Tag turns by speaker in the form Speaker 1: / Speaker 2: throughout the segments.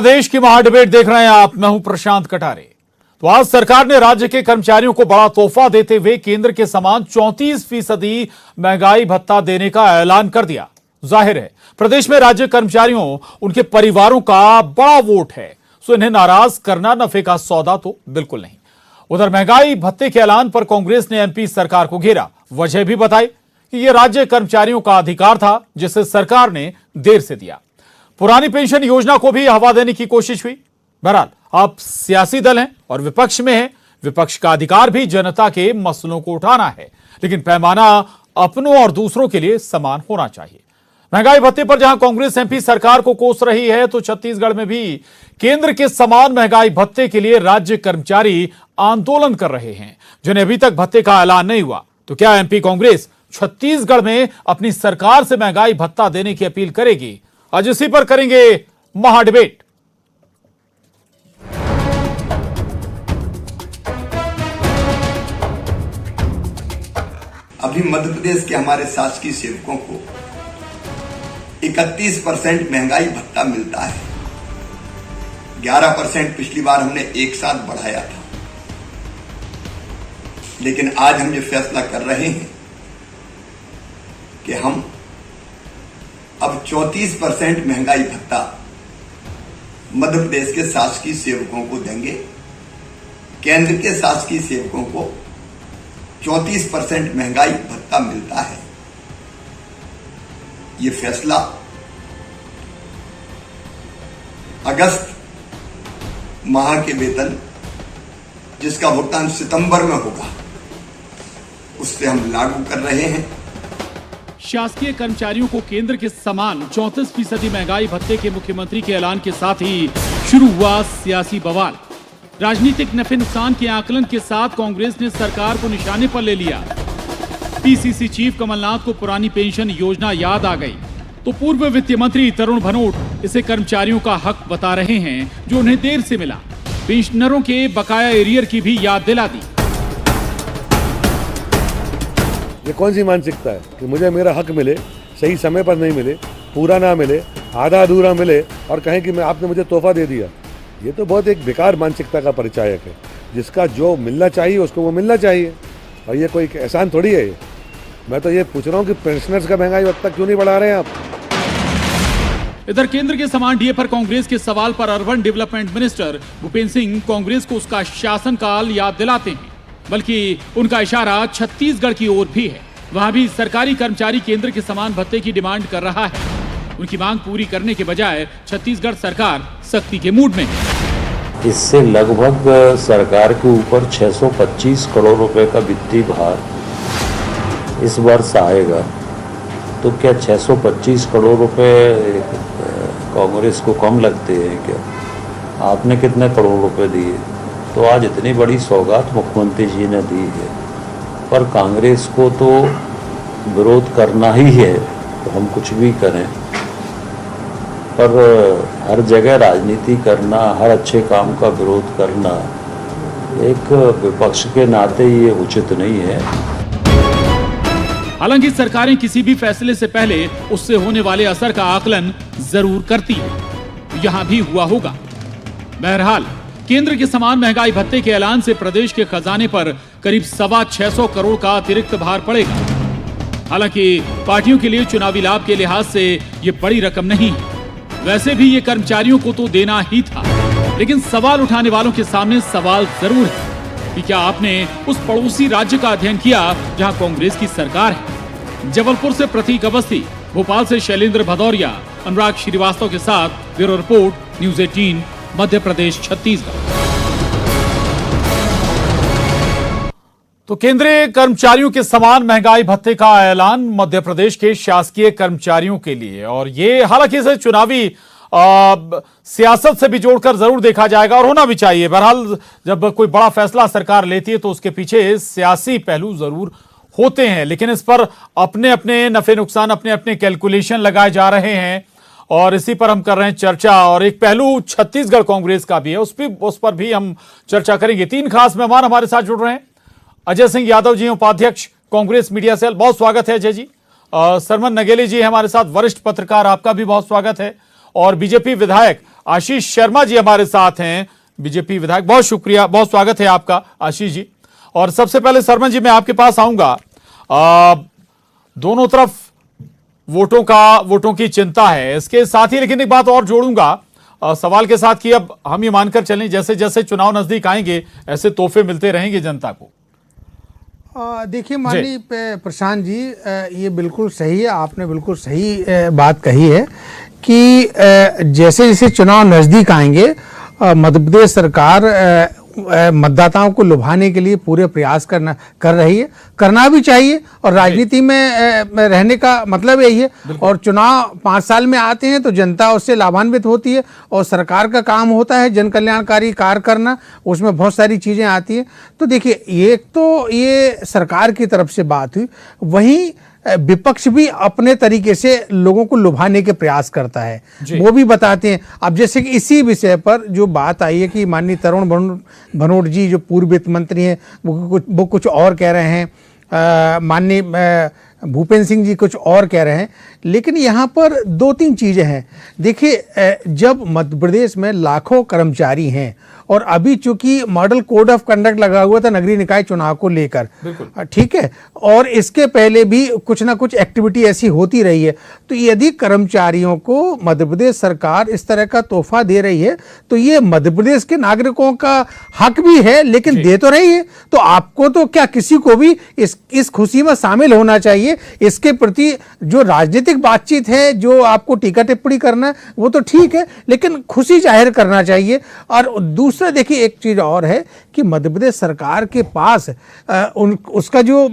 Speaker 1: प्रदेश की महाडिबेट देख रहे हैं आप। मैं हूं प्रशांत कटारे। तो आज सरकार ने राज्य के कर्मचारियों को बड़ा तोहफा देते हुए केंद्र के समान 34% महंगाई भत्ता देने का ऐलान कर दिया। जाहिर है प्रदेश में राज्य कर्मचारियों उनके परिवारों का बड़ा वोट है, सो इन्हें नाराज करना नफे का सौदा तो बिल्कुल नहीं। उधर महंगाई भत्ते के ऐलान पर कांग्रेस ने एमपी सरकार को घेरा। वजह भी बताई कि यह राज्य कर्मचारियों का अधिकार था जिसे सरकार ने देर से दिया। पुरानी पेंशन योजना को भी हवा देने की कोशिश हुई। बहरहाल आप सियासी दल हैं और विपक्ष में हैं। विपक्ष का अधिकार भी जनता के मसलों को उठाना है, लेकिन पैमाना अपनों और दूसरों के लिए समान होना चाहिए। महंगाई भत्ते पर जहां कांग्रेस एमपी सरकार को कोस रही है, तो छत्तीसगढ़ में भी केंद्र के समान महंगाई भत्ते के लिए राज्य कर्मचारी आंदोलन कर रहे हैं, जिन्हें अभी तक भत्ते का ऐलान नहीं हुआ। तो क्या एमपी कांग्रेस छत्तीसगढ़ में अपनी सरकार से महंगाई भत्ता देने की अपील करेगी? आज इसी पर करेंगे महाडिबेट।
Speaker 2: अभी मध्य प्रदेश के हमारे शासकीय सेवकों को 31% महंगाई भत्ता मिलता है। 11% पिछली बार हमने एक साथ बढ़ाया था, लेकिन आज हम ये फैसला कर रहे हैं कि हम अब 34% महंगाई भत्ता मध्य प्रदेश के शासकीय सेवकों को देंगे। केंद्र के शासकीय सेवकों को 34% महंगाई भत्ता मिलता है। ये फैसला अगस्त माह के वेतन जिसका भुगतान सितंबर में होगा, उससे हम लागू कर रहे हैं।
Speaker 3: शासकीय कर्मचारियों को केंद्र के समान 34% महंगाई भत्ते के मुख्यमंत्री के ऐलान के साथ ही शुरू हुआ सियासी बवाल। राजनीतिक नफे नुकसान के आकलन के साथ कांग्रेस ने सरकार को निशाने पर ले लिया। पीसीसी चीफ कमलनाथ को पुरानी पेंशन योजना याद आ गई, तो पूर्व वित्त मंत्री तरुण भनोट इसे कर्मचारियों का हक बता रहे हैं जो उन्हें देर से मिला। पेंशनरों के बकाया एरियर की भी याद दिला दी।
Speaker 4: ये कौन सी मानसिकता है कि मुझे मेरा हक मिले, सही समय पर नहीं मिले, पूरा ना मिले, आधा अधूरा मिले और कहें कि मैं आपने मुझे तोहफा दे दिया। ये तो बहुत एक बेकार मानसिकता का परिचायक है। जिसका जो मिलना चाहिए उसको वो मिलना चाहिए, और ये कोई एहसान थोड़ी है। मैं तो ये पूछ रहा हूँ कि पेंशनर्स का महंगाई भत्ता क्यों नहीं बढ़ा रहे हैं आप?
Speaker 3: इधर केंद्र के समान डीए पर कांग्रेस के सवाल पर urban development minister Bhupendra Singh Congress को उसका शासनकाल याद दिलाते हैं, बल्कि उनका इशारा छत्तीसगढ़ की ओर भी है। वहां भी सरकारी कर्मचारी केंद्र के समान भत्ते की डिमांड कर रहा है। उनकी मांग पूरी करने के बजाय छत्तीसगढ़ सरकार सख्ती के मूड में है।
Speaker 5: इससे लगभग सरकार के ऊपर 625 करोड़ रुपए का वित्तीय भार इस वर्ष आएगा। तो क्या 625 करोड़ रुपए कांग्रेस को कम लगते हैं क्या? आपने कितने करोड़ रुपए दिए? तो आज इतनी बड़ी सौगात मुख्यमंत्री जी ने दी है, पर कांग्रेस को तो विरोध करना ही है, तो हम कुछ भी करें। पर हर जगह राजनीति करना, हर अच्छे काम का विरोध करना एक विपक्ष के नाते ये उचित नहीं है।
Speaker 3: हालांकि सरकारें किसी भी फैसले से पहले उससे होने वाले असर का आकलन जरूर करती है। यहां भी हुआ होगा। बहरहाल केंद्र के समान महंगाई भत्ते के ऐलान से प्रदेश के खजाने पर करीब 625 करोड़ का अतिरिक्त भार पड़ेगा। हालांकि पार्टियों के लिए चुनावी लाभ के लिहाज से ये बड़ी रकम नहीं है। वैसे भी ये कर्मचारियों को तो देना ही था, लेकिन सवाल उठाने वालों के सामने सवाल जरूर है कि क्या आपने उस पड़ोसी राज्य का अध्ययन किया जहां कांग्रेस की सरकार है? जबलपुर से प्रतीक अवस्थी, भोपाल से शैलेंद्र भदौरिया, अनुराग श्रीवास्तव के साथ bureau report, news 18, Madhya Pradesh, Chhattisgarh.
Speaker 1: तो केंद्रीय कर्मचारियों के समान महंगाई भत्ते का ऐलान मध्य प्रदेश के शासकीय कर्मचारियों के लिए, और ये हालांकि इसे चुनावी सियासत से भी जोड़कर जरूर देखा जाएगा और होना भी चाहिए। बहरहाल जब कोई बड़ा फैसला सरकार लेती है तो उसके पीछे सियासी पहलू जरूर होते हैं, लेकिन इस पर अपने अपने नफे नुकसान, अपने अपने कैलकुलेशन लगाए जा रहे हैं और इसी पर हम कर रहे हैं चर्चा। और एक पहलू छत्तीसगढ़ कांग्रेस का भी है, उस पर भी हम चर्चा करेंगे। 3 खास मेहमान हमारे साथ जुड़ रहे हैं। अजय सिंह यादव जी, उपाध्यक्ष कांग्रेस मीडिया सेल, बहुत स्वागत है अजय जी। सरमन नगेली जी हमारे साथ, वरिष्ठ पत्रकार, आपका भी बहुत स्वागत है। और बीजेपी विधायक आशीष शर्मा जी हमारे साथ हैं, बीजेपी विधायक। बहुत शुक्रिया, बहुत स्वागत है आपका आशीष जी। और सबसे पहले शर्मा जी मैं आपके पास आऊंगा। दोनों तरफ वोटों की चिंता है, इसके साथ ही लेकिन एक बात और जोड़ूंगा सवाल के साथ कि अब हम ये मानकर चलें जैसे जैसे चुनाव नजदीक आएंगे ऐसे तोहफे मिलते रहेंगे जनता को।
Speaker 6: देखिए माननीय प्रशांत जी, ये बिल्कुल सही है, आपने बिल्कुल सही बात कही है कि जैसे जैसे चुनाव नज़दीक आएंगे मध्य प्रदेश सरकार मतदाताओं को लुभाने के लिए पूरे प्रयास कर रही है, करना भी चाहिए। और राजनीति में रहने का मतलब यही है। और चुनाव 5 साल में आते हैं तो जनता उससे लाभान्वित होती है और सरकार का काम होता है जन कल्याणकारी कार्य करना, उसमें बहुत सारी चीज़ें आती हैं। तो देखिए, एक तो ये सरकार की तरफ से बात हुई, वहीं विपक्ष भी अपने तरीके से लोगों को लुभाने के प्रयास करता है, वो भी बताते हैं। अब जैसे कि इसी विषय पर जो बात आई है कि माननीय तरुण भनोट जी जो पूर्व वित्त मंत्री हैं वो कुछ और कह रहे हैं, माननीय भूपेंद्र सिंह जी कुछ और कह रहे हैं। लेकिन यहाँ पर 2-3 चीज़ें हैं। देखिए, जब मध्य प्रदेश में लाखों कर्मचारी हैं और अभी चूंकि मॉडल कोड ऑफ कंडक्ट लगा हुआ था नगरीय निकाय चुनाव को लेकर, ठीक है, और इसके पहले भी कुछ ना कुछ एक्टिविटी ऐसी होती रही है, तो यदि कर्मचारियों को मध्य प्रदेश सरकार इस तरह का तोहफा दे रही है तो ये मध्य प्रदेश के नागरिकों का हक भी है, लेकिन दे तो रही है, तो आपको तो क्या किसी को भी इस खुशी में शामिल होना चाहिए। इसके प्रति जो राजनीतिक बातचीत है, जो आपको टीका टिप्पणी करना है वो तो ठीक है, लेकिन खुशी जाहिर करना चाहिए। और दूसरा देखिए, एक चीज और है कि मध्य प्रदेश सरकार के पास उसका जो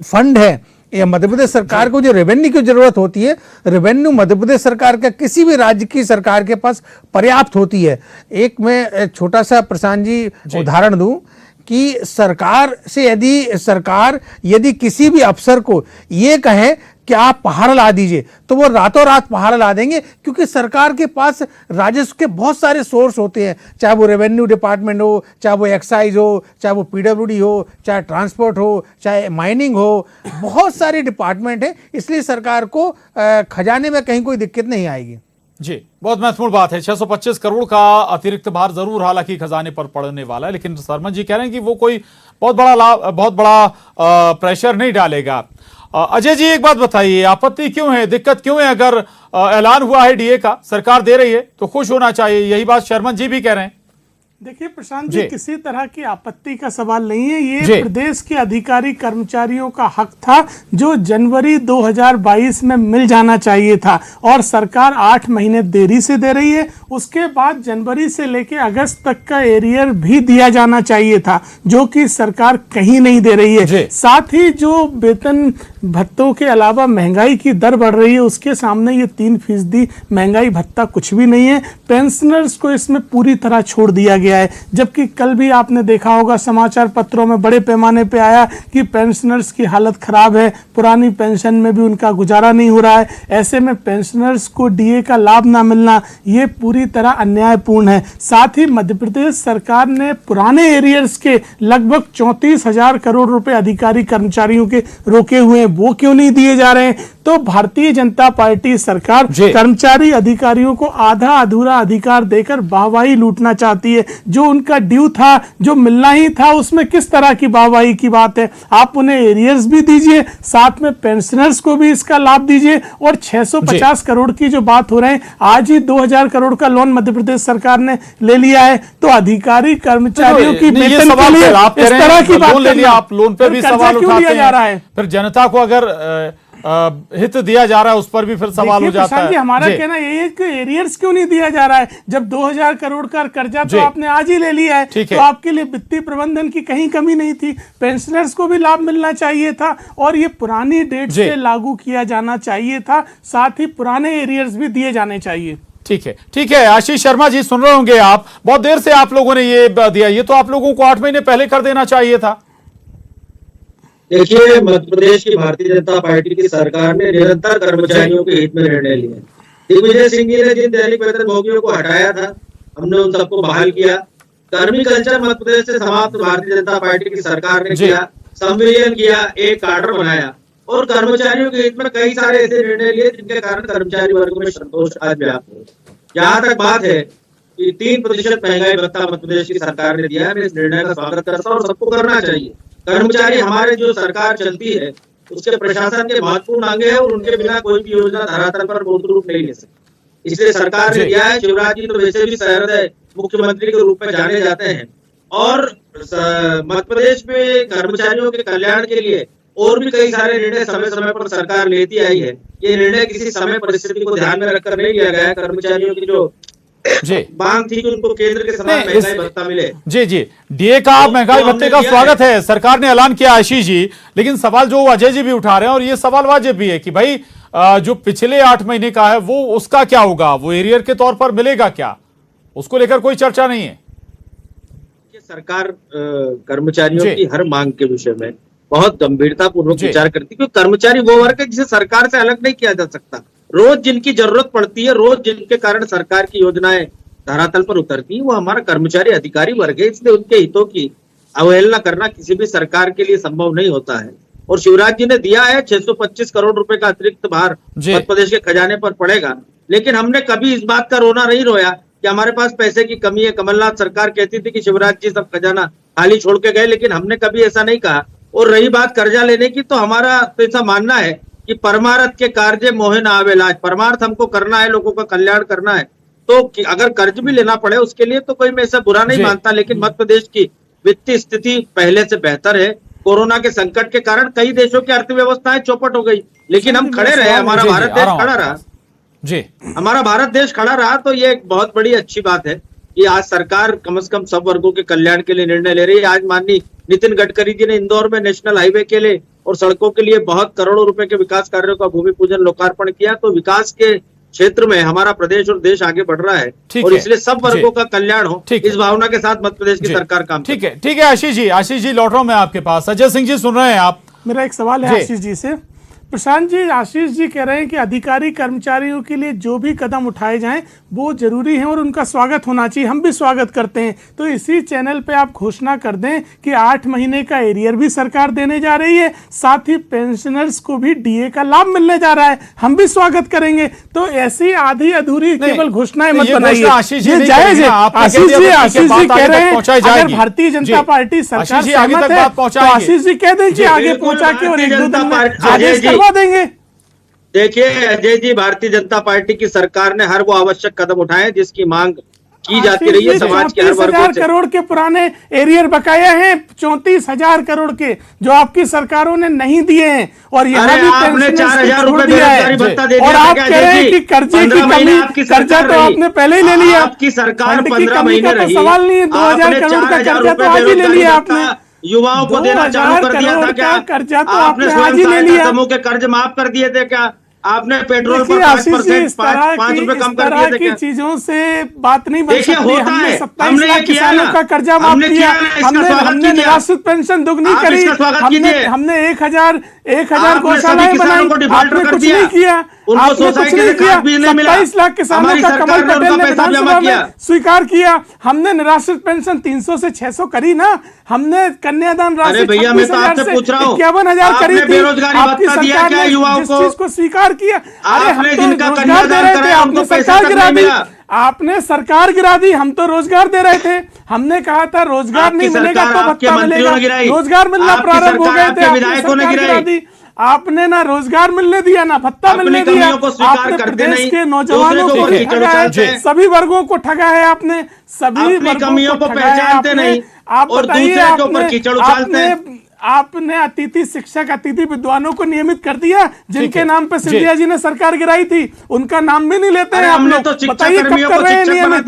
Speaker 6: फंड है, या मध्य प्रदेश सरकार को जो रेवेन्यू की जरूरत होती है, रेवेन्यू मध्य प्रदेश सरकार का किसी भी राज्य की सरकार के पास पर्याप्त होती है। एक मैं छोटा सा प्रशांत जी उदाहरण दूं कि सरकार यदि किसी भी अफसर को ये कहे कि आप पहाड़ ला दीजिए तो वो रातों रात पहाड़ ला देंगे, क्योंकि सरकार के पास राजस्व के बहुत सारे सोर्स होते हैं, चाहे वो रेवेन्यू डिपार्टमेंट हो, चाहे वो एक्साइज हो, चाहे वो पीडब्ल्यूडी हो, चाहे ट्रांसपोर्ट हो, चाहे माइनिंग हो, बहुत सारे डिपार्टमेंट हैं। इसलिए सरकार को खजाने में कहीं कोई दिक्कत नहीं आएगी।
Speaker 1: जी, बहुत महत्वपूर्ण बात है। 625 करोड़ का अतिरिक्त भार जरूर हालांकि खजाने पर पड़ने वाला है, लेकिन शर्मा जी कह रहे हैं कि वो कोई बहुत बड़ा प्रेशर नहीं डालेगा। अजय जी एक बात बताइए, आपत्ति क्यों है, दिक्कत क्यों है? अगर ऐलान हुआ है डीए का, सरकार दे रही है तो खुश होना चाहिए, यही बात शर्मा जी भी कह रहे हैं।
Speaker 7: देखिए प्रशांत जी, किसी तरह की आपत्ति का सवाल नहीं है। ये प्रदेश के अधिकारी कर्मचारियों का हक था जो जनवरी 2022 में मिल जाना चाहिए था, और सरकार 8 महीने देरी से दे रही है। उसके बाद जनवरी से लेकर अगस्त तक का एरियर भी दिया जाना चाहिए था, जो कि सरकार कहीं नहीं दे रही है। साथ ही जो वेतन भत्तों के अलावा महंगाई की दर बढ़ रही है, उसके सामने ये 3% महंगाई भत्ता कुछ भी नहीं है। पेंशनर्स को इसमें पूरी तरह छोड़ दिया गया है, जबकि कल भी आपने देखा होगा समाचार पत्रों में बड़े पैमाने पे आया कि पेंशनर्स की हालत खराब है, पुरानी पेंशन में भी उनका गुजारा नहीं हो रहा है। ऐसे में पेंशनर्स को डीए का लाभ ना मिलना ये पूरी तरह अन्यायपूर्ण है। साथ ही मध्य प्रदेश सरकार ने पुराने एरियर्स के लगभग 34,000 करोड़ रुपए अधिकारी कर्मचारियों के रोके हुए हैं, वो क्यों नहीं दिए जा रहे हैं? तो भारतीय जनता पार्टी सरकार कर्मचारी अधिकारियों को आधा अधूरा अधिकार देकर वाहवाही लूटना चाहती है। जो उनका ड्यू था, जो मिलना ही था, उसमें किस तरह की वाहवाही की बात है? आप उन्हें एरियर्स भी दीजिए, साथ में पेंशनर्स को भी इसका लाभ दीजिए। और 650 करोड़ की जो बात हो रहे हैं, आज ही 2000 करोड़ का लोन मध्य प्रदेश सरकार ने ले लिया है, तो अधिकारी कर्मचारियों की वेतन के लिए इस तरह की बात ले लिया, आप लोन पे भी सवाल उठाते हैं जा रहा है।
Speaker 1: फिर जनता को अगर हित दिया जा रहा है उस पर भी फिर सवाल हो जाता है।
Speaker 7: हमारा कहना यही है कि एरियर्स क्यों नहीं दिया जा रहा है? जब 2000 करोड़ का कर्जा तो आपने आज ही ले लिया है, तो आपके लिए वित्तीय प्रबंधन की कहीं कमी नहीं थी। पेंशनर्स को भी लाभ मिलना चाहिए था, और ये पुरानी डेट से लागू किया जाना चाहिए था। साथ ही पुराने एरियर्स भी दिए जाने चाहिए।
Speaker 1: ठीक है आशीष शर्मा जी, सुन रहे होंगे आप, बहुत देर से आप लोगों ने ये दिया, ये तो आप लोगों को 8 महीने पहले कर देना चाहिए था।
Speaker 8: देखिए, मध्य प्रदेश की भारतीय जनता पार्टी की सरकार ने निरंतर कर्मचारियों के हित में निर्णय लिए। दिग्विजय सिंह जी ने जिन दैनिक वेतन भोगियों को हटाया था, हमने उन सबको बहाल किया। कर्मी कल्चर मध्य प्रदेश से समाप्त भारतीय जनता पार्टी की सरकार ने किया। संविलियन किया, एक काडर बनाया, और कर्मचारियों के हित में कई सारे ऐसे निर्णय लिए जिनके कारण कर्मचारी वर्ग में संतोष आज व्याप्त हो। जहां तक बात है कि 3% महंगाई भत्ता मध्य प्रदेश की सरकार ने दिया है। मैं इस निर्णय का स्वागत करता हूँ और सबको करना चाहिए। कर्मचारी हमारे जो सरकार चलती है उसके प्रशासन के महत्वपूर्ण अंग है और उनके बिना कोई भी योजना धरातल पर मूर्त रूप नहीं ले सकती। इसलिए सरकार ने दिया है। शिवराज जी तो वैसे भी सहृदय मुख्यमंत्री के रूप में जाने जाते हैं और मध्य प्रदेश में कर्मचारियों के कल्याण के लिए और भी कई सारे निर्णय समय समय पर सरकार लेती आई है। ये निर्णय किसी समय परिस्थिति को ध्यान में रखकर नहीं लिया गया है। कर्मचारियों की जो मांग थी कि उनको केंद्र के समान महंगाई भत्ता मिले।
Speaker 1: जी डीए का महंगाई भत्ते का स्वागत है, सरकार ने ऐलान किया आशीष जी, लेकिन सवाल जो अजय जी भी उठा रहे हैं और ये सवाल वाजिब भी है कि भाई जो पिछले 8 महीने का है वो उसका क्या होगा, वो एरियर के तौर पर मिलेगा क्या, उसको लेकर कोई चर्चा नहीं है।
Speaker 8: सरकार कर्मचारियों की हर मांग के विषय में बहुत गंभीरता पूर्वक विचार करती है, क्योंकि कर्मचारी वो वर्ग है जिसे सरकार से अलग नहीं किया जा सकता। रोज जिनकी जरूरत पड़ती है, रोज जिनके कारण सरकार की योजनाएं धरातल पर उतरती है, वो हमारा कर्मचारी अधिकारी वर्ग है। इसलिए उनके हितों की अवहेलना करना किसी भी सरकार के लिए संभव नहीं होता है। और शिवराज जी ने दिया है 625 करोड़ रुपए का अतिरिक्त भार मध्य प्रदेश के खजाने पर पड़ेगा, लेकिन हमने कभी इस बात का रोना नहीं रोया कि हमारे पास पैसे की कमी है। कमलनाथ सरकार कहती थी कि शिवराज जी सब खजाना खाली छोड़ के गए, लेकिन हमने कभी ऐसा नहीं कहा। और रही बात कर्जा लेने की, तो हमारा तो ऐसा मानना है कि परमार्थ के कार्य मोहे न आवे लाज। परमार्थ हमको करना है, लोगों का कल्याण करना है, तो अगर कर्ज भी लेना पड़े उसके लिए तो कोई मैं ऐसा बुरा नहीं मानता। लेकिन मध्य प्रदेश की वित्तीय स्थिति पहले से बेहतर है। कोरोना के संकट के कारण कई देशों की अर्थव्यवस्थाएं चौपट हो गई, लेकिन हम खड़े रहे, हमारा भारत देश खड़ा रहा। हमारा भारत देश खड़ा रहा, तो ये एक बहुत बड़ी अच्छी बात है कि आज सरकार कम से कम सब वर्गों के कल्याण के लिए निर्णय ले रही है। आज माननीय नितिन गडकरी जी ने इंदौर में नेशनल हाईवे के लिए और सड़कों के लिए बहुत करोड़ों रुपए के विकास कार्यों का भूमि पूजन लोकार्पण किया। तो विकास के क्षेत्र में हमारा प्रदेश और देश आगे बढ़ रहा है और इसलिए सब वर्गों का कल्याण हो, इस भावना के साथ मध्य प्रदेश की सरकार काम।
Speaker 1: ठीक है आशीष जी लौट रहा हूं मैं आपके पास। अजय सिंह जी सुन रहे हैं आप?
Speaker 7: मेरा एक सवाल है आशीष जी से। प्रशांत जी, आशीष जी कह रहे हैं कि अधिकारी कर्मचारियों के लिए जो भी कदम उठाए जाएं वो जरूरी है और उनका स्वागत होना चाहिए। हम भी स्वागत करते हैं। तो इसी चैनल पे आप घोषणा कर दें कि 8 महीने का एरियर भी सरकार देने जा रही है, साथ ही पेंशनर्स को भी डीए का लाभ मिलने जा रहा है, हम भी स्वागत करेंगे। तो ऐसी आधी अधूरी केवल घोषणाएं मत बनाइए, ये जायज है। आशीष जी कह रहे हैं अगर भारतीय जनता पार्टी सरकार सहमत है तो आशीष जी कह दें कि आगे पहुंचा के और 1-2 दिन में आदेश करवा देंगे।
Speaker 8: देखिए अजय जी, भारतीय जनता पार्टी की सरकार ने हर वो आवश्यक कदम उठाए जिसकी मांग की जाती रही है समाज के हर वर्ग से।
Speaker 7: 34,000 करोड़ के पुराने एरियर बकाया हैं, 34,000 करोड़ के जो आपकी सरकारों ने नहीं दिए हैं, और यहाँ भी
Speaker 8: आपने 4,000 रुपए बेरोजगारी भत्ता दे दिया।
Speaker 7: और आप कह रहे हैं कि कर्जे की कमी, कर्जा तो आपने पहले ही ले लिया।
Speaker 8: आपकी सरकार 15 महीने रही,
Speaker 7: सवाल नहीं है, 2,000 करोड़ का कर्जा तो आज ही ले लिया आपने।
Speaker 8: युवाओं को देना चालू कर दिया था क्या?
Speaker 7: कर्जा तो
Speaker 8: आपने स्वयं सहायता समूह के कर्ज माफ कर दिए थे क्या? आपने पेट्रोल पर 5% 5 रुपए कम कर दिए थे क्या?
Speaker 7: चीजों से बात नहीं बन सकती।
Speaker 8: हमने
Speaker 7: 27 लाख किसानों का कर्जा माफ किया, हमने निराश्रित पेंशन दुगनी करी, हमने 1,000 गौशालाएं बनाई, आपने कुछ नहीं किया। आपने कुछ नहीं किया। 27 लाख किसानों का कमल पटेल ने विधानसभा में स्वीकार किया। हमने निराश्रित पेंशन 300 से 600 करी ना, हमने कन्यादान राशि 26,000 से 51,000 करी थी। आपकी सरकार ने जिस चीज को स्वीकार किया, अरे हम तो रोजगार दे रहे थे, आपने सरकार गिरा दी। आपने सरकार गिरा दी, हम तो रोजगार दे रहे थे। हमने कहा था रोजगार नहीं मिलेगा तो भत्ता मिलेगा, रोजगार मिलना प्रारंभ हो गए थे, आपने सरकार गिरा दी। आपने ना रोजगार मिलने दिया ना भत्ता मिलने दिया। आपने प्रदेश के नौजवानों को ठगा है, सभी वर्गों को ठगा है आपने, सभी
Speaker 8: कमियों को पहचानते नहीं।
Speaker 7: आप बताइए, आपने अतिथि शिक्षक, अतिथि विद्वानों को नियमित कर दिया जिनके नाम पे सिंधिया जी ने सरकार गिराई थी, उनका नाम भी नहीं लेते हैं आप लोग। बताइए कब कर रहे हैं नियमित?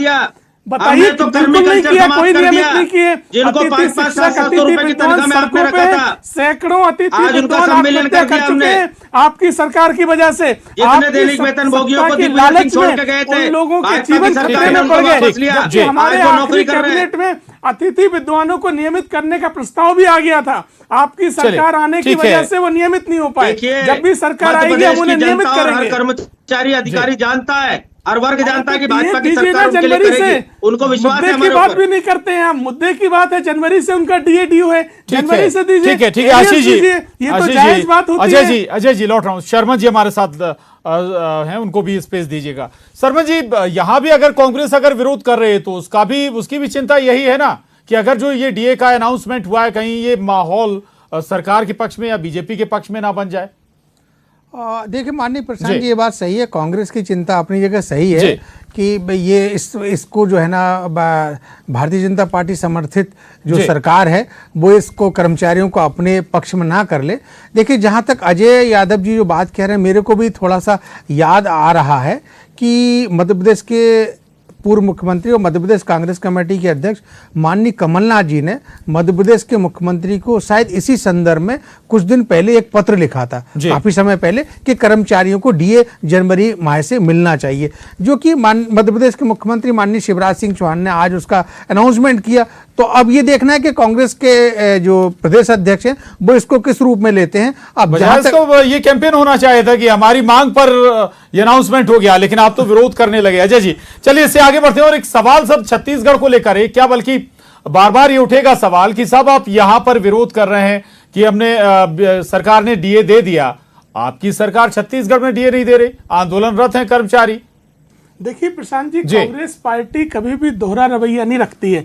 Speaker 7: बताइए तो बिल्कुल नहीं किया, कोई नियमित नहीं किए। अतिथि शिक्षक, अतिथि विद्वान सड़कों पे सैकड़ों अतिथि विद्वान आत्महत्या कर चुके हैं आपकी सरकार की वजह से। आपकी सत्ता की लालच में उन लोगों के जीवन खतरे में पड़ गए, जबकि हमारे आखिरी कैबिनेट में अतिथि विद्वानों को नियमित करने का प्रस्ताव भी आ गया था। आपकी सरकार आने की वजह से वो नियमित नहीं हो पाए। जब भी सरकार आएगी हम उन्हें नियमित करेंगे।
Speaker 8: कर्मचारी अधिकारी जानता है हर वर्ग जानता है कि भाजपा की
Speaker 7: दीजिए ना
Speaker 8: सरकार उनके लिए
Speaker 7: जनवरी
Speaker 8: करेगी।
Speaker 7: से।
Speaker 8: उनको विश्वास है
Speaker 7: मुद्दे की
Speaker 8: हमारे
Speaker 7: बात
Speaker 8: ऊपर।
Speaker 7: भी नहीं करते हैं हम, मुद्दे की बात है। जनवरी से उनका डीए ड्यू है,
Speaker 1: ठीक
Speaker 7: जनवरी
Speaker 1: है,
Speaker 7: से दीजिए।
Speaker 1: ठीक है, ठीक है। आशीष जी,
Speaker 7: ये तो
Speaker 1: आशीष
Speaker 7: जायज
Speaker 1: जी,
Speaker 7: बात होती
Speaker 1: अजय
Speaker 7: है।
Speaker 1: जी, अजय जी लौट रहा हूं। शर्मा जी हमारे साथ हैं, उनको भी स्पेस दीजिएगा। शर्मा जी, यहां भी अगर कांग्रेस अगर विरोध कर रहे है तो उसकी भी चिंता यही है ना कि अगर जो ये डीए का अनाउंसमेंट हुआ है, कहीं ये माहौल सरकार के पक्ष में या बीजेपी के पक्ष में ना बन जाए।
Speaker 6: देखिए माननीय प्रशांत जी, ये बात सही है, कांग्रेस की चिंता अपनी जगह सही है कि भाई ये इसको जो है ना भारतीय जनता पार्टी समर्थित जो सरकार है वो इसको कर्मचारियों को अपने पक्ष में ना कर ले। देखिए जहाँ तक अजय यादव जी जो बात कह रहे हैं, मेरे को भी थोड़ा सा याद आ रहा है कि मध्य प्रदेश के पूर्व मुख्यमंत्री और मध्य प्रदेश कांग्रेस कमेटी के अध्यक्ष माननीय कमलनाथ जी ने मध्य प्रदेश के मुख्यमंत्री को शायद इसी संदर्भ में कुछ दिन पहले एक पत्र लिखा था, काफी समय पहले, कि कर्मचारियों को डीए जनवरी माह से मिलना चाहिए, जो कि मध्य प्रदेश के मुख्यमंत्री माननीय शिवराज सिंह चौहान ने आज उसका अनाउंसमेंट किया। तो अब ये देखना है कि कांग्रेस के जो प्रदेश अध्यक्ष हैं वो इसको किस रूप में लेते हैं। अब जहां तक
Speaker 1: तो ये कैंपेन होना चाहिए था कि हमारी मांग पर ये अनाउंसमेंट हो गया, लेकिन आप तो विरोध करने लगे। अजय जी, चलिए इससे आगे बढ़ते हैं। और एक सवाल सब छत्तीसगढ़ को लेकर है, क्या बल्कि बार बार ये उठेगा सवाल कि साहब आप यहां पर विरोध कर रहे हैं कि हमने सरकार ने डीए दे दिया, आपकी सरकार छत्तीसगढ़ में डीए नहीं दे रही, आंदोलनरत हैं कर्मचारी।
Speaker 7: देखिए प्रशांत जी, कांग्रेस पार्टी कभी भी दोहरा रवैया नहीं रखती है।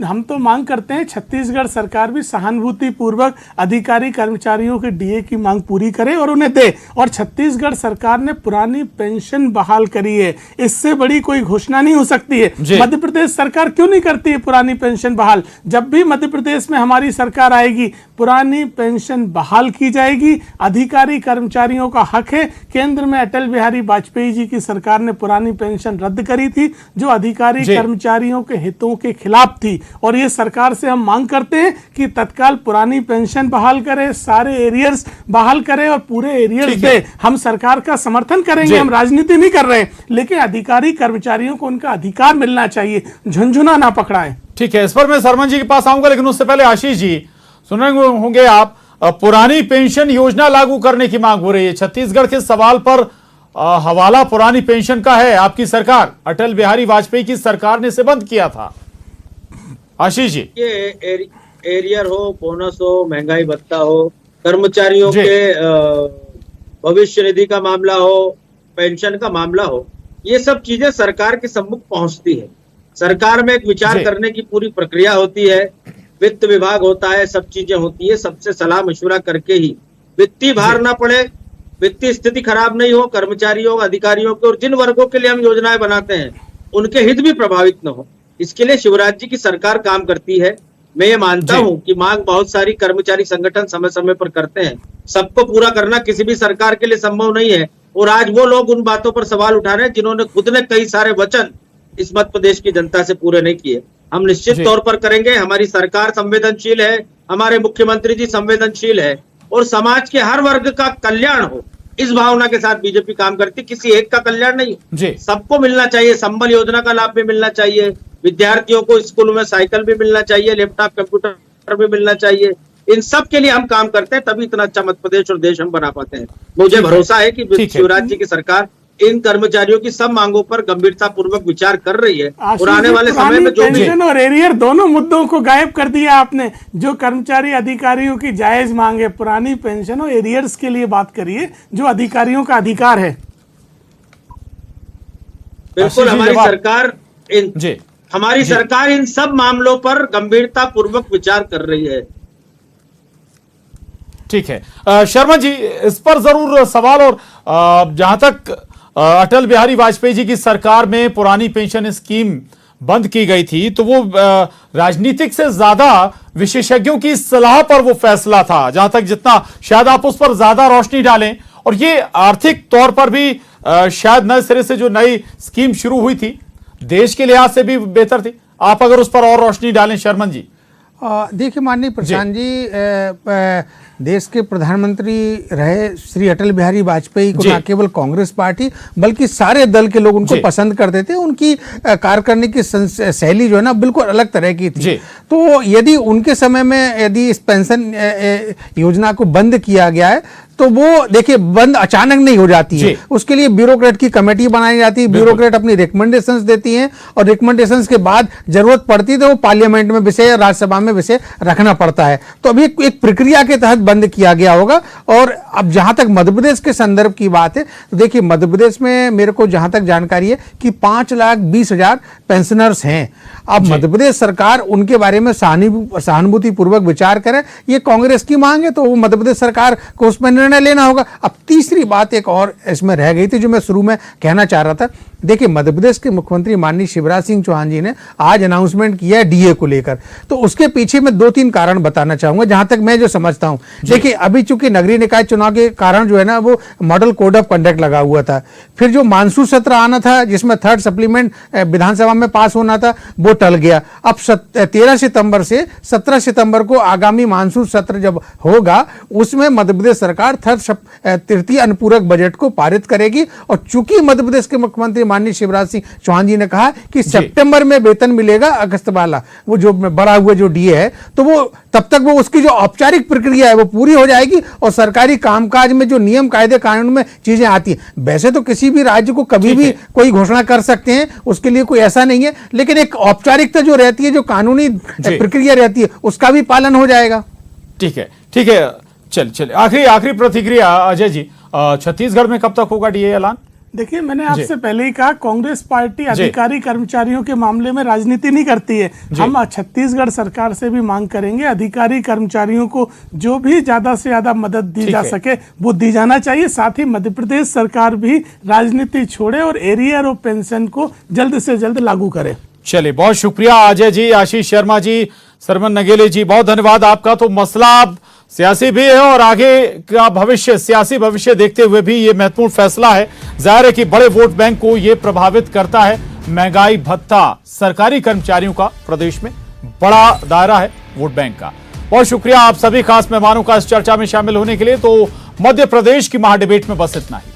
Speaker 7: हम तो मांग करते हैं छत्तीसगढ़ सरकार भी सहानुभूति पूर्वक अधिकारी कर्मचारियों के डीए की मांग पूरी करे और उन्हें दे। और छत्तीसगढ़ सरकार ने पुरानी पेंशन बहाल करी है, इससे बड़ी कोई घोषणा नहीं हो सकती है। मध्य प्रदेश सरकार क्यों नहीं करती है पुरानी पेंशन बहाल? जब भी मध्य प्रदेश में हमारी सरकार आएगी पुरानी पेंशन बहाल की जाएगी। अधिकारी कर्मचारियों का हक है। केंद्र में अटल बिहारी वाजपेयी जी की सरकार ने पुरानी पेंशन रद्द करी थी जो अधिकारी कर्मचारियों के हितों के खिलाफ थी, और ये सरकार से हम मांग करते हैं कि तत्काल पुरानी पेंशन बहाल करे, सारे एरियर्स बहाल करे और पूरे एरियर्स दे। हम सरकार का समर्थन करेंगे, हम राजनीति नहीं कर रहे हैं, लेकिन अधिकारी कर्मचारियों को उनका अधिकार मिलना चाहिए, झुंझुना ना पकड़ाएं।
Speaker 1: ठीक है, इस पर मैं शर्मा जी के पास आऊंगा, लेकिन उससे पहले आशीष जी, सुन रहे होंगे आप, पुरानी पेंशन योजना लागू करने की मांग हो रही है। छत्तीसगढ़ के सवाल पर हवाला पुरानी पेंशन का है। आपकी सरकार, अटल बिहारी वाजपेयी की सरकार ने इसे बंद किया था। आशीष जी,
Speaker 8: ये एरियर हो, बोनस हो, महंगाई भत्ता हो, कर्मचारियों के भविष्य निधि का मामला हो, पेंशन का मामला हो, ये सब चीजें सरकार के सम्मुख पहुंचती है। सरकार में एक विचार करने की पूरी प्रक्रिया होती है, वित्त विभाग होता है, सब चीजें होती है। सबसे सलाह मशवरा करके ही, वित्तीय भार ना पड़े, वित्तीय स्थिति खराब नहीं हो कर्मचारियों अधिकारियों के, और जिन वर्गों के लिए हम योजनाएं बनाते हैं उनके हित भी प्रभावित न हो, इसके लिए शिवराज जी की सरकार काम करती है। मैं ये मानता हूं कि मांग बहुत सारी कर्मचारी संगठन समय समय पर करते हैं, सबको पूरा करना किसी भी सरकार के लिए संभव नहीं है। और आज वो लोग उन बातों पर सवाल उठा रहे हैं जिन्होंने खुद ने कई सारे वचन इस मध्य प्रदेश की जनता से पूरे नहीं किए। हम निश्चित तौर पर करेंगे। हमारी सरकार संवेदनशील है, हमारे मुख्यमंत्री जी संवेदनशील है, और समाज के हर वर्ग का कल्याण हो इस भावना के साथ बीजेपी काम करती, किसी एक का कल्याण नहीं, सबको मिलना चाहिए। संबल योजना का लाभ भी मिलना चाहिए, विद्यार्थियों को स्कूल में साइकिल भी मिलना चाहिए, लैपटॉप कंप्यूटर भी मिलना चाहिए। इन सब के लिए हम काम करते हैं, तभी इतना अच्छा मध्य प्रदेश और देश हम बना पाते हैं। मुझे भरोसा है कि शिवराज जी की सरकार इन कर्मचारियों की सब मांगों पर गंभीरता पूर्वक विचार कर रही है, और आने वाले समय में जो
Speaker 7: पेंशन और एरियर दोनों मुद्दों को गायब कर दिया आपने। जो कर्मचारी अधिकारियों की जायज मांग है, पुरानी पेंशन और एरियर्स के लिए बात करिए, जो अधिकारियों का अधिकार है।
Speaker 8: बिल्कुल, हमारी सरकार इन सब मामलों पर गंभीरता पूर्वक विचार कर रही है।
Speaker 1: ठीक है शर्मा जी, इस पर जरूर सवाल। और जहां तक अटल बिहारी वाजपेयी जी की सरकार में पुरानी पेंशन स्कीम बंद की गई थी, तो वो राजनीतिक से ज्यादा विशेषज्ञों की सलाह पर वो फैसला था, जहां तक जितना शायद आप उस पर ज्यादा रोशनी डालें। और ये आर्थिक तौर पर भी शायद नए सिरे से जो नई स्कीम शुरू हुई थी, देश के लिहाज से भी बेहतर थी। आप अगर उस पर और रोशनी डालें शर्मन जी।
Speaker 6: देखिए माननीय प्रशांत जी, देश के प्रधानमंत्री रहे श्री अटल बिहारी वाजपेयी को ना केवल कांग्रेस पार्टी बल्कि सारे दल के लोग उनको पसंद करते थे। उनकी कार्य करने की शैली जो है ना बिल्कुल अलग तरह की थी। तो यदि उनके समय में यदि इस पेंशन योजना को बंद किया गया है तो वो देखिए बंद अचानक नहीं हो जाती है, उसके लिए ब्यूरोक्रेट की कमेटी बनाई जाती है, ब्यूरोक्रेट अपनी रिकमेंडेशंस देती हैं और रिकमेंडेशंस के बाद जरूरत पड़ती है तो वो पार्लियामेंट में विषय या राज्यसभा में विषय रखना पड़ता है। तो अभी एक प्रक्रिया के तहत बंद किया गया होगा। और अब जहां तक मध्य प्रदेश के संदर्भ की बात है तो देखिए मध्य प्रदेश में मेरे को जहां तक जानकारी है कि 5,20,000 पेंशनर्स हैं। अब मध्य प्रदेश सरकार उनके बारे में सहानुभूति पूर्वक विचार करे, ये कांग्रेस की मांग है तो वो मध्य प्रदेश सरकार को उसमें निर्णय लेना होगा। अब तीसरी बात एक और इसमें रह गई थी जो मैं शुरू में कहना चाह रहा था। देखिए मध्य प्रदेश के मुख्यमंत्री माननीय शिवराज सिंह चौहान जी ने आज अनाउंसमेंट किया है डीए को लेकर, तो उसके पीछे मैं 2-3 कारण बताना चाहूंगा जहां तक मैं जो समझता हूं। देखिए अभी चूंकि नगरीय निकाय चुनाव के कारण जो है ना वो मॉडल कोड ऑफ कंडक्ट लगा हुआ था, फिर जो मानसून सत्र आना था जिसमें 3rd सप्लीमेंट विधानसभा में पास होना था वो टल गया। अब 13 सितंबर से 17 सितंबर को आगामी मानसून सत्र जब होगा उसमें मध्य प्रदेश सरकार तृतीय अनुपूरक बजट को पारित करेगी। और चूंकि मध्य प्रदेश के मुख्यमंत्री माननीय शिवराज सिंह चौहान जी ने कहा कि सितंबर में वेतन मिलेगा अगस्त वाला, वो जो बढ़ा हुआ जो डीए है, तो वो तब तक वो उसकी जो औपचारिक प्रक्रिया है वो पूरी हो जाएगी और सरकारी कामकाज में जो नियम कायदे कानून में चीजें आती हैं। वैसे तो किसी भी राज्य को कभी भी कोई घोषणा कर सकते हैं, उसके लिए कोई ऐसा नहीं है, लेकिन एक औपचारिकता जो रहती है, जो कानूनी प्रक्रिया रहती है, उसका भी पालन हो जाएगा।
Speaker 1: ठीक है, ठीक है। चलिए आखिरी प्रतिक्रिया अजय जी, छत्तीसगढ़ में कब तक होगा डीए ऐलान?
Speaker 7: देखिए मैंने आपसे पहले ही कहा कांग्रेस पार्टी अधिकारी कर्मचारियों के मामले में राजनीति नहीं करती है। हम छत्तीसगढ़ सरकार से भी मांग करेंगे अधिकारी कर्मचारियों को जो भी ज्यादा से ज्यादा मदद दी जा सके वो दी जाना चाहिए। साथ ही मध्य प्रदेश सरकार भी राजनीति छोड़े और एरियर ऑफ पेंशन को जल्द से जल्द लागू करे।
Speaker 1: चलिए बहुत शुक्रिया अजय जी, आशीष शर्मा जी, सरमन नगेले जी, बहुत धन्यवाद आपका। तो मसला सियासी भी है और आगे का भविष्य, सियासी भविष्य देखते हुए भी ये महत्वपूर्ण फैसला है। जाहिर है कि बड़े वोट बैंक को ये प्रभावित करता है। महंगाई भत्ता सरकारी कर्मचारियों का प्रदेश में बड़ा दायरा है वोट बैंक का। बहुत शुक्रिया आप सभी खास मेहमानों का इस चर्चा में शामिल होने के लिए। तो मध्य प्रदेश की महाडिबेट में बस इतना ही।